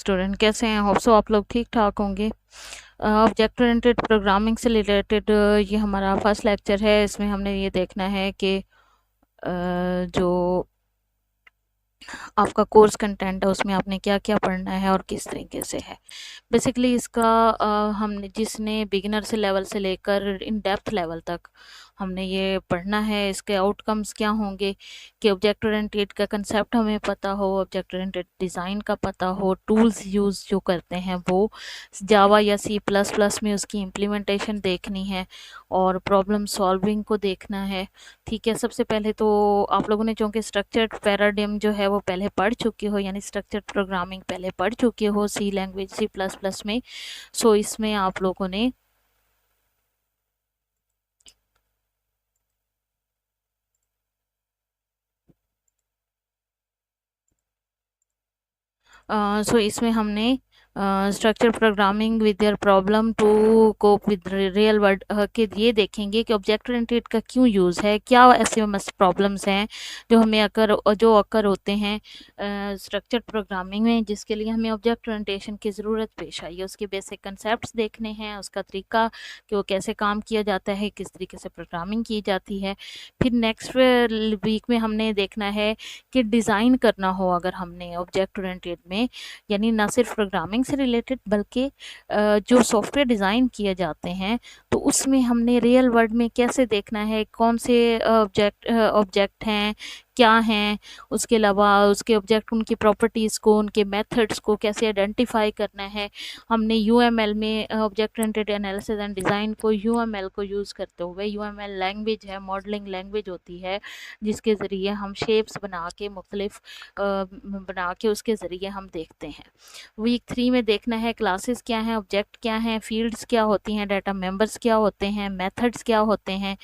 Student कैसे हैं? Hope so आप लोग ठीक ठाक होंगे। ऑब्जेक्ट ओरिएंटेड प्रोग्रामिंग से रिलेटेड ये हमारा फर्स्ट लेक्चर है। इसमें हमने ये देखना है कि जो आपका कोर्स कंटेंट है उसमें आपने क्या क्या पढ़ना है और किस तरीके से है। बेसिकली इसका हमने जिसने बिगिनर से लेवल से लेकर इन डेप्थ लेवल तक हमने ये पढ़ना है। इसके आउटकम्स क्या होंगे कि ऑब्जेक्ट ओरिएंटेड का कंसेप्ट हमें पता हो, ऑब्जेक्ट ओरिएंटेड डिज़ाइन का पता हो, टूल्स यूज़ जो करते हैं वो जावा या सी प्लस प्लस में उसकी इम्प्लीमेंटेशन देखनी है और प्रॉब्लम सॉल्विंग को देखना है। ठीक है, सबसे पहले तो आप लोगों ने चूँकि स्ट्रक्चर्ड पैराडिम जो है वो पहले पढ़ चुके हो, यानी स्ट्रक्चर्ड प्रोग्रामिंग पहले पढ़ चुके हो C language C plus plus में। सो इसमें आप लोगों ने इसमें हमने structure programming with your problem to cope with real world के ये देखेंगे कि ऑब्जेक्ट ओरिएंटेड का क्यों यूज़ है, क्या ऐसे मस्त प्रॉब्लम्स हैं जो अकर होते हैं स्ट्रक्चर प्रोग्रामिंग में, जिसके लिए हमें ऑब्जेक्ट ओरिएंटेशन की ज़रूरत पेश आई है। उसके बेसिक कंसेप्ट देखने हैं, उसका तरीका कि वो कैसे काम किया जाता है, किस तरीके से प्रोग्रामिंग की जाती है। फिर नेक्स्ट वीक में हमने देखना है कि डिज़ाइन करना हो अगर हमने ऑब्जेक्ट ओरिएंटेड में, यानी ना सिर्फ प्रोग्रामिंग से रिलेटेड बल्कि जो सॉफ्टवेयर डिज़ाइन किए जाते हैं तो उसमें हमने रियल वर्ल्ड में कैसे देखना है, कौन से ऑब्जेक्ट हैं, क्या हैं, उसके अलावा उसके ऑब्जेक्ट उनकी प्रॉपर्टीज़ को, उनके मेथड्स को कैसे आइडेंटिफाई करना है। हमने यूएमएल में object oriented analysis and design को यूएमएल को यूज़ करते हुए, यूएमएल लैंग्वेज है, मॉडलिंग लैंग्वेज होती है जिसके ज़रिए हम शेप्स बना के मुख्तलिफ बना के उसके ज़रिए हम देखते हैं। वीक 3 में देखना है क्लासेस क्या हैं, ऑब्जेक्ट क्या हैं, फील्ड्स क्या होती हैं, डाटा मेंबर्स क्या होते हैं, मेथड्स क्या होते हैं,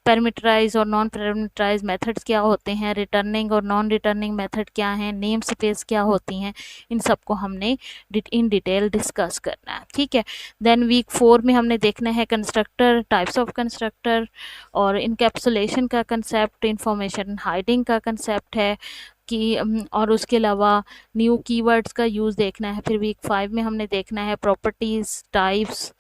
पैरामीटराइज और नॉन पैरामीटराइज मेथड्स क्या होते हैं, रिटर्निंग और नॉन रिटर्निंग मेथड क्या हैं, नेम स्पेस क्या होती हैं। इन सबको हमने इन डिटेल डिस्कस करना है। ठीक है, देन वीक 4 में हमने देखना है कंस्ट्रक्टर, टाइप्स ऑफ कंस्ट्रक्टर और इनकैप्सुलेशन का कंसेप्ट, इंफॉर्मेशन हाइडिंग का कंसेप्ट है कि और उसके अलावा न्यू कीवर्ड्स का यूज़ देखना है। फिर वीक 5 में हमने देखना है properties, types,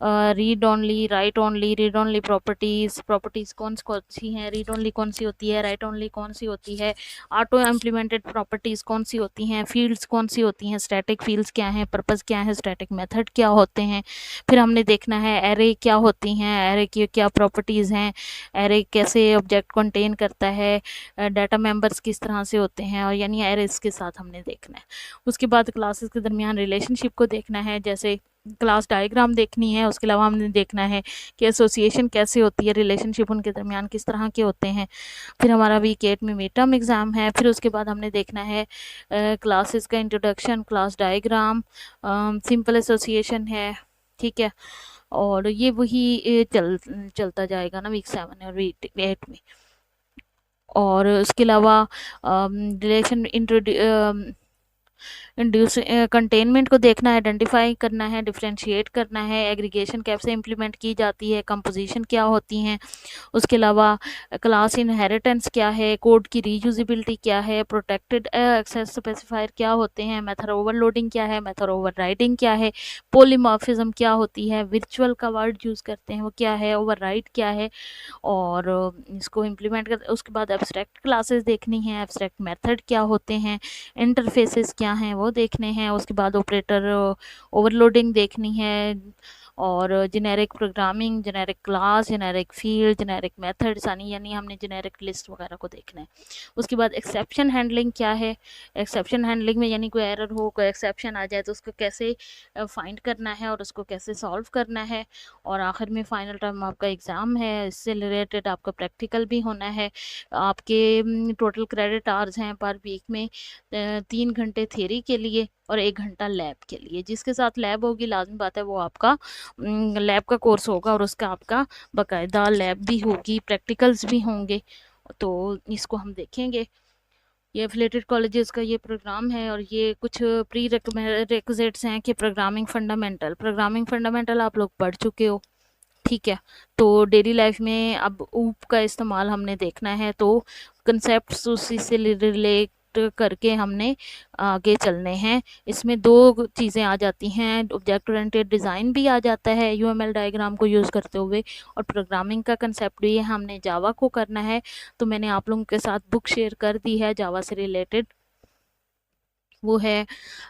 read only, right only, read only properties कौन सी हैं, रीड ओनली कौन सी होती है, राइट ओनली कौन सी होती है, ऑटो इम्प्लीमेंटेड प्रॉपर्टीज़ कौन सी होती हैं, फील्ड्स कौन सी होती हैं, स्टैटिक फील्ड्स क्या हैं, पर्पस क्या है, स्टैटिक मेथड क्या होते हैं। फिर हमने देखना है एरे क्या होती हैं, एरे की क्या प्रॉपर्टीज़ हैं, एरे कैसे ऑब्जेक्ट कंटेन करता है, डाटा मेंबर्स किस तरह से होते हैं, और यानी एरेस के साथ हमने देखना है। उसके बाद क्लासेस के दरमियान रिलेशनशिप को देखना है, जैसे क्लास डायग्राम देखनी है। उसके अलावा हमने देखना है कि एसोसिएशन कैसे होती है, रिलेशनशिप उनके दरमियान किस तरह के होते हैं। फिर हमारा वीक 8 में मिड टर्म एग्ज़ाम है। फिर उसके बाद हमने देखना है क्लासेस का introduction, class diagram, simple association है। ठीक है, और ये वही चलता जाएगा ना वीक 7 और वीक 8 में। और उसके अलावा रिलेशन इंड्यूस कंटेनमेंट को देखना है, आइडेंटिफाई करना है, डिफ्रेंशिएट करना है, एग्रीगेशन कैसे इंप्लीमेंट की जाती है, कंपोजिशन क्या होती हैं। उसके अलावा क्लास इनहेरिटेंस क्या है, कोड की रीयूजिबिलिटी क्या है, प्रोटेक्टेड एक्सेस स्पेसिफायर क्या होते हैं, मेथड ओवरलोडिंग क्या है, मेथड ओवरराइडिंग क्या है, पॉलीमॉर्फिज्म क्या होती है, वर्चुअल का वर्ड यूज़ करते हैं वो क्या है, ओवरराइड क्या है, और इसको इम्प्लीमेंट कर। उसके बाद एब्स्ट्रैक्ट क्लासेस देखनी है, एब्स्ट्रैक्ट मेथड क्या होते हैं, इंटरफेसेस क्या हैं वो देखने हैं। उसके बाद ऑपरेटर ओवरलोडिंग देखनी है, और generic programming, generic class, generic field, generic methods, यानी हमने जेनेरिक लिस्ट वगैरह को देखना है। उसके बाद एक्सेप्शन हैंडलिंग क्या है, एक्सेप्शन हैंडलिंग में यानी कोई एरर हो, कोई एक्सेप्शन आ जाए तो उसको कैसे फाइंड करना है और उसको कैसे सॉल्व करना है। और आखिर में फाइनल टर्म आपका एग्ज़ाम है, इससे रिलेटेड आपका प्रैक्टिकल भी होना है। आपके टोटल क्रेडिट आवर्स हैं पर वीक में 3 घंटे थ्योरी के लिए और 1 घंटा लैब के लिए। जिसके साथ लैब होगी लाजमी बात है वो आपका लैब का कोर्स होगा और उसका आपका बाकायदा लैब भी होगी, प्रैक्टिकल्स भी होंगे। तो इसको हम देखेंगे। ये एफिलेटेड कॉलेजेस का ये प्रोग्राम है और ये कुछ प्री रिक्विजिट्स हैं कि प्रोग्रामिंग फंडामेंटल आप लोग पढ़ चुके हो। ठीक है, तो डेली लाइफ में अब ऊप का इस्तेमाल हमने देखना है, तो कंसेप्ट उसी से रिलेट करके हमने आगे चलने हैं। इसमें दो चीज़ें आ जाती हैं, ऑब्जेक्ट ओरिएंटेड डिज़ाइन भी आ जाता है यूएमएल डायग्राम को यूज़ करते हुए, और प्रोग्रामिंग का कंसेप्ट भी है, हमने जावा को करना है। तो मैंने आप लोगों के साथ बुक शेयर कर दी है जावा से रिलेटेड, वो है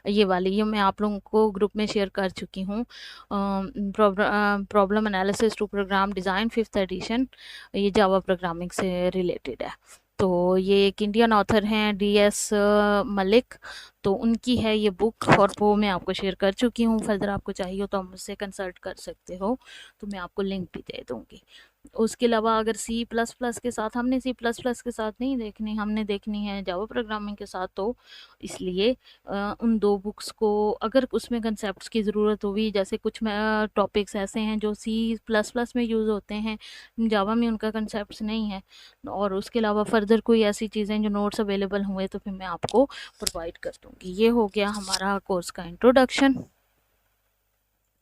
ये वाली, ये मैं आप लोगों को ग्रुप में शेयर कर चुकी हूँ। Problem analysis to program design 5th edition, ये जावा प्रोग्रामिंग से रिलेटेड है। तो ये एक इंडियन ऑथर हैं DS मलिक, तो उनकी है ये बुक, और वो मैं आपको शेयर कर चुकी हूँ। फर्दर आपको चाहिए हो तो आप मुझसे कंसल्ट कर सकते हो, तो मैं आपको लिंक भी दे दूँगी। उसके अलावा अगर C++ के साथ, हमने C++ के साथ नहीं देखनी, हमने देखनी है जावा प्रोग्रामिंग के साथ, तो इसलिए उन दो बुक्स को, अगर उसमें कंसेप्ट्स की ज़रूरत होगी, जैसे कुछ टॉपिक्स ऐसे हैं जो C++ में यूज़ होते हैं, जावा में उनका कंसेप्ट्स नहीं है, और उसके अलावा फर्दर कोई ऐसी चीज़ें जो नोट्स अवेलेबल हुए तो फिर मैं आपको प्रोवाइड कर दूँगी। ये हो गया हमारा कोर्स का इंट्रोडक्शन।